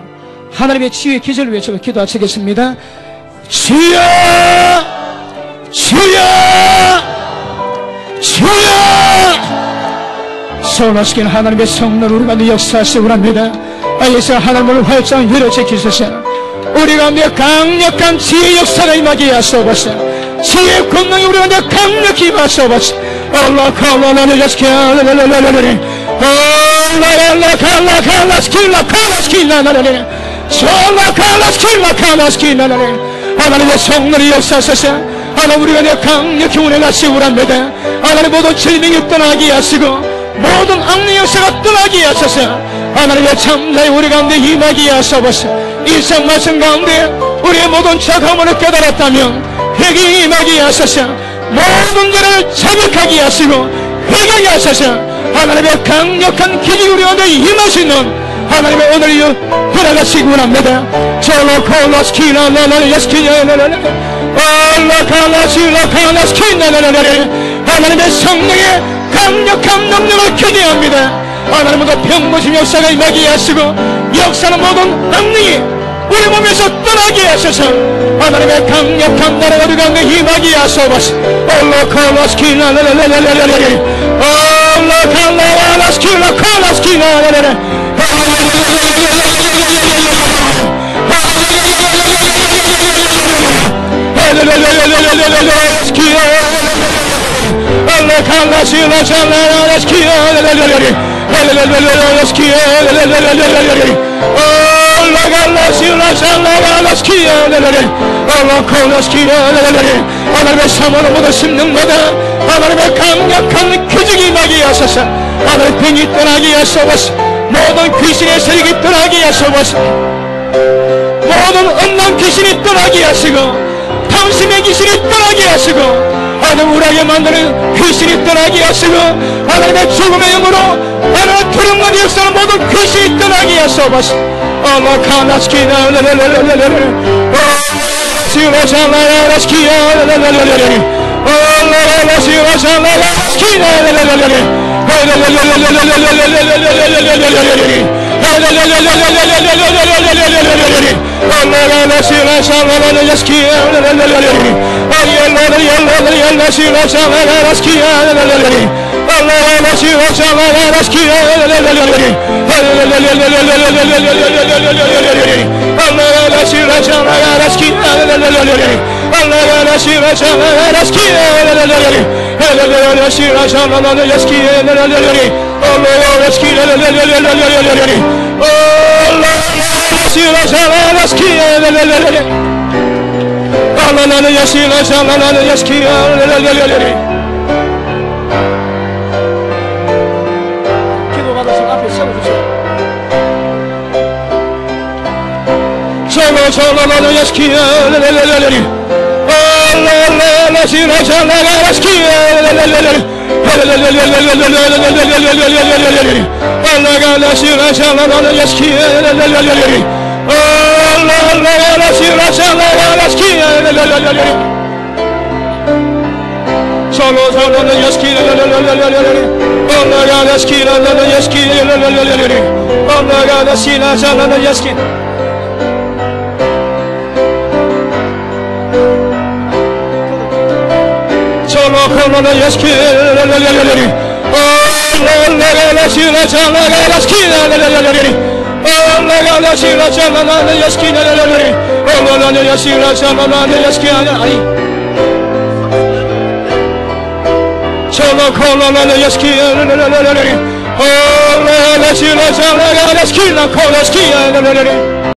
하나님의 치유의 기절을 외치고 기도하시겠습니다. 주여! 주여! 주여! 소원하시기는 하나님의 성령 우리 가운데 역사하시고 합니다. 예수 하나님을 활짝 열어주시소서. 우리 가운데 강력한 지혜의 역사가 임하게 하시옵소서. 지혜의 권능이 우리 가운데 강력히 임하시옵소서. 하나님의 성령이 역사하소서. 하나님 우리 가운데 강력히 운행하시고 합니다. 하나님 모든 질병이 떠나게 하시고 모든 악의 역사가 떠나게 하소서. 하나님의 참자의 우리 가운데 임하게 하소서. 일상 말씀 가운데 우리의 모든 착함을 깨달았다면 회개에 임하게 하소서. 모든 죄를 자백하게 하시고 회개하게 하소서. 하나님의 강력한 기적이 우리 가운데 임하시는 하나님의 오늘을 허락하시기 원합니다. 하나님의 성령의 강력한 능력을 기대합니다. 하나님 모두 병고심 역사가 임하게 하시고 역사는 모든 악령이 우리 몸에서 떠나게 하셔서 하나님의 강력한 나라가 우리 가운데 임하게 하소서. 하나님의 사모는 모두 심령마다 하나님의 강력한 기적이 임하게 하소서. 하나님의 병이 떠나게 하소서. 모든 귀신의 세력이 떠나게 하소서. 모든 음란 귀신이 떠나게 하시고 탐심의 귀신이 떠나게 하시고 하나님 우리에게 만드는 귀신이 떠나게 하시고 하나님의 죽음의 영으로 하나님 두려움과 역사는 모든 귀신이 떠나게 하소서. 기도받아서 앞에 세워주세요. Oh,